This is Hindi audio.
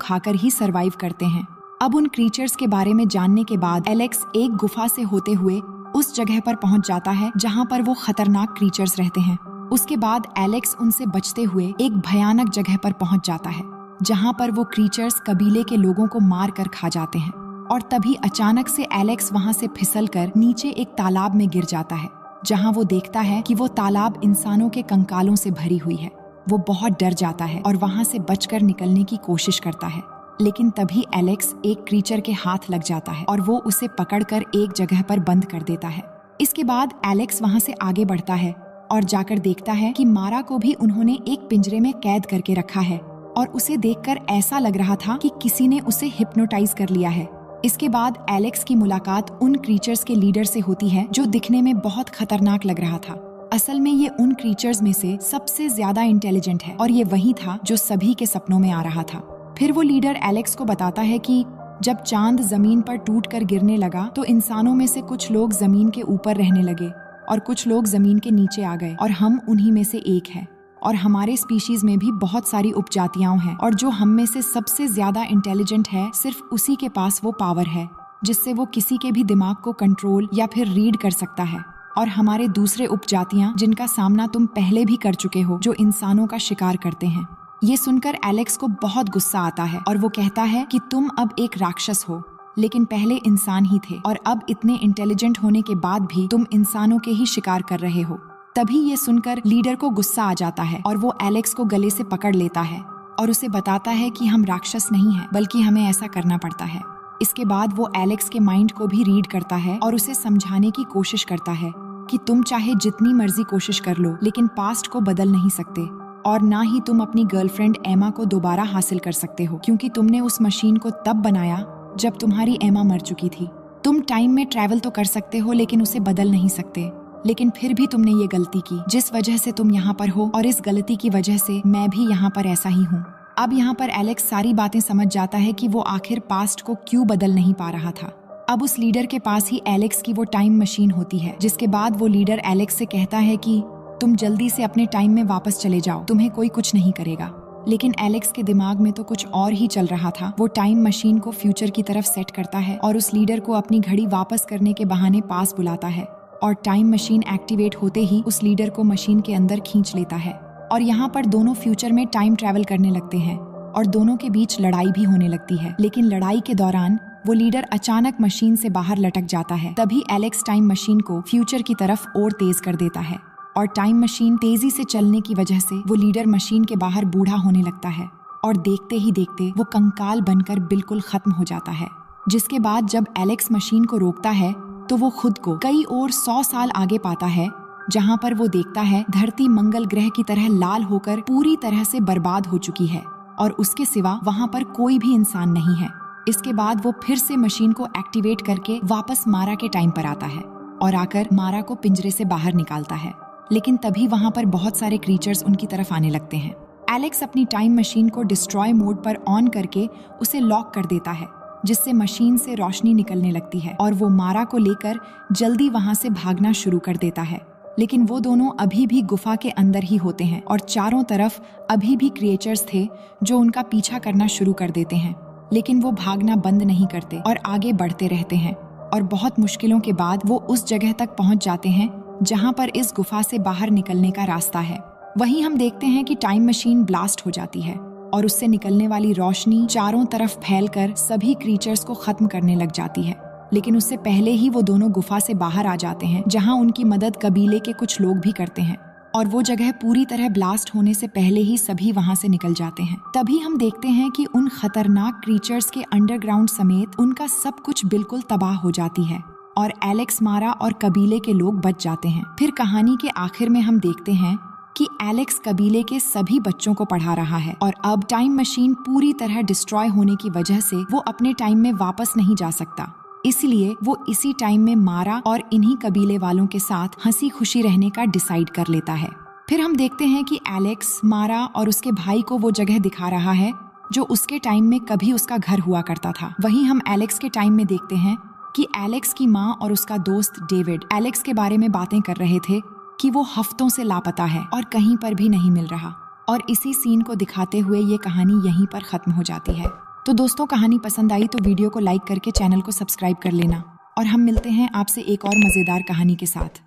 खाकर ही सरवाइव करते हैं। अब उन क्रीचर्स के बारे में जानने के बाद एलेक्स एक गुफा से होते हुए उस जगह पर पहुंच जाता है जहां पर वो खतरनाक क्रीचर्स रहते हैं। उसके बाद एलेक्स उनसे बचते हुए एक भयानक जगह पर पहुंच जाता है जहां पर वो क्रीचर्स कबीले के लोगों को मार कर खा जाते हैं। और तभी अचानक से एलेक्स वहां से फिसलकर नीचे एक तालाब में गिर जाता है जहां वो देखता है कि वो तालाब इंसानों के कंकालों से भरी हुई है। वो बहुत डर जाता है और वहां से बचकर निकलने की कोशिश करता है, लेकिन तभी एलेक्स एक क्रीचर के हाथ लग जाता है और वो उसे पकड़कर एक जगह पर बंद कर देता है। इसके बाद एलेक्स वहां से आगे बढ़ता है और जाकर देखता है कि मारा को भी उन्होंने एक पिंजरे में कैद करके रखा है और उसे देखकर ऐसा लग रहा था कि किसी ने उसे हिप्नोटाइज कर लिया है। इसके बाद एलेक्स की मुलाकात उन क्रीचर्स के लीडर से होती है जो दिखने में बहुत खतरनाक लग रहा था। असल में ये उन क्रीचर्स में से सबसे ज्यादा इंटेलिजेंट है और ये वही था जो सभी के सपनों में आ रहा था। फिर वो लीडर एलेक्स को बताता है कि जब चांद जमीन पर टूटकर गिरने लगा तो इंसानों में से कुछ लोग जमीन के ऊपर रहने लगे और कुछ लोग जमीन के नीचे आ गए और हम उन्हीं में से एक है। और हमारे स्पीशीज में भी बहुत सारी उपजातियां हैं और जो हम में से सबसे ज्यादा इंटेलिजेंट है सिर्फ उसी के पास वो पावर है जिससे वो किसी के भी दिमाग को कंट्रोल या फिर रीड कर सकता है। और हमारे दूसरे उपजातियां जिनका सामना तुम पहले भी कर चुके हो, जो इंसानों का शिकार करते हैं। ये सुनकर एलेक्स को बहुत गुस्सा आता है और वो कहता है कि तुम अब एक राक्षस हो, लेकिन पहले इंसान ही थे और अब इतने इंटेलिजेंट होने के बाद भी तुम इंसानों के ही शिकार कर रहे हो। तभी ये सुनकर लीडर को गुस्सा आ जाता है और वो एलेक्स को गले से पकड़ लेता है और उसे बताता है कि हम राक्षस नहीं हैं, बल्कि हमें ऐसा करना पड़ता है। इसके बाद वो एलेक्स के माइंड को भी रीड करता है और उसे समझाने की कोशिश करता है कि तुम चाहे जितनी मर्जी कोशिश कर लो, लेकिन पास्ट को बदल नहीं सकते और ना ही तुम अपनी गर्लफ्रेंड एमा को दोबारा हासिल कर सकते हो, क्योंकि तुमने उस मशीन को तब बनाया जब तुम्हारी एमा मर चुकी थी। तुम टाइम में ट्रैवल तो कर सकते हो लेकिन उसे बदल नहीं सकते, लेकिन फिर भी तुमने ये गलती की जिस वजह से तुम यहाँ पर हो और इस गलती की वजह से मैं भी यहाँ पर ऐसा ही हूँ। अब यहाँ पर एलेक्स सारी बातें समझ जाता है कि वो आखिर पास्ट को क्यों बदल नहीं पा रहा था। अब उस लीडर के पास ही एलेक्स की वो टाइम मशीन होती है, जिसके बाद वो लीडर एलेक्स से कहता है कि तुम जल्दी से अपने टाइम में वापस चले जाओ, तुम्हें कोई कुछ नहीं करेगा। लेकिन एलेक्स के दिमाग में तो कुछ और ही चल रहा था। वो टाइम मशीन को फ्यूचर की तरफ सेट करता है और उस लीडर को अपनी घड़ी वापस करने के बहाने पास बुलाता है और टाइम मशीन एक्टिवेट होते ही उस लीडर को मशीन के अंदर खींच लेता है और यहाँ पर दोनों फ्यूचर में टाइम ट्रैवल करने लगते हैं और दोनों के बीच लड़ाई भी होने लगती है। लेकिन लड़ाई के दौरान वो लीडर अचानक मशीन से बाहर लटक जाता है। तभी एलेक्स टाइम मशीन को फ्यूचर की तरफ और तेज कर देता है और टाइम मशीन तेजी से चलने की वजह से वो लीडर मशीन के बाहर बूढ़ा होने लगता है और देखते ही देखते वो कंकाल बनकर बिल्कुल खत्म हो जाता है। जिसके बाद जब एलेक्स मशीन को रोकता है तो वो खुद को कई और 100 साल आगे पाता है, जहाँ पर वो देखता है धरती मंगल ग्रह की तरह लाल होकर पूरी तरह से बर्बाद हो चुकी है और उसके सिवा वहाँ पर कोई भी इंसान नहीं है। इसके बाद वो फिर से मशीन को एक्टिवेट करके वापस मारा के टाइम पर आता है और आकर मारा को पिंजरे से बाहर निकालता है। लेकिन तभी वहाँ पर बहुत सारे क्रीचर्स उनकी तरफ आने लगते हैं। एलेक्स अपनी टाइम मशीन को डिस्ट्रॉय मोड पर ऑन करके उसे लॉक कर देता है, जिससे मशीन से रोशनी निकलने लगती है और वो मारा को लेकर जल्दी वहाँ से भागना शुरू कर देता है। लेकिन वो दोनों अभी भी गुफा के अंदर ही होते हैं और चारों तरफ अभी भी क्रिएचर्स थे जो उनका पीछा करना शुरू कर देते हैं। लेकिन वो भागना बंद नहीं करते और आगे बढ़ते रहते हैं और बहुत मुश्किलों के बाद वो उस जगह तक पहुंच जाते हैं जहां पर इस गुफा से बाहर निकलने का रास्ता है। वहीं हम देखते हैं कि टाइम मशीन ब्लास्ट हो जाती है और उससे निकलने वाली रोशनी चारों तरफ फैलकर सभी क्रीचर्स को खत्म करने लग जाती है। लेकिन उससे पहले ही वो दोनों गुफा से बाहर आ जाते हैं, जहां उनकी मदद कबीले के कुछ लोग भी करते हैं और वो जगह पूरी तरह ब्लास्ट होने से पहले ही सभी वहां से निकल जाते हैं। तभी हम देखते हैं कि उन खतरनाक क्रीचर्स के अंडरग्राउंड समेत उनका सब कुछ बिल्कुल तबाह हो जाती है और एलेक्स, मारा और कबीले के लोग बच जाते हैं। फिर कहानी के आखिर में हम देखते हैं कि एलेक्स कबीले के सभी बच्चों को पढ़ा रहा है और अब टाइम मशीन पूरी तरह डिस्ट्रॉय होने की वजह से वो अपने टाइम में वापस नहीं जा सकता। इसलिए वो इसी टाइम में मारा और इन्हीं कबीले वालों के साथ हंसी खुशी रहने का डिसाइड कर लेता है। फिर हम देखते हैं कि एलेक्स, मारा और उसके भाई को वो जगह दिखा रहा है जो उसके टाइम में कभी उसका घर हुआ करता था। वहीं हम एलेक्स के टाइम में देखते हैं कि एलेक्स की माँ और उसका दोस्त डेविड एलेक्स के बारे में बातें कर रहे थे कि वो हफ्तों से लापता है और कहीं पर भी नहीं मिल रहा। और इसी सीन को दिखाते हुए ये कहानी यहीं पर खत्म हो जाती है। तो दोस्तों, कहानी पसंद आई तो वीडियो को लाइक करके चैनल को सब्सक्राइब कर लेना और हम मिलते हैं आपसे एक और मज़ेदार कहानी के साथ।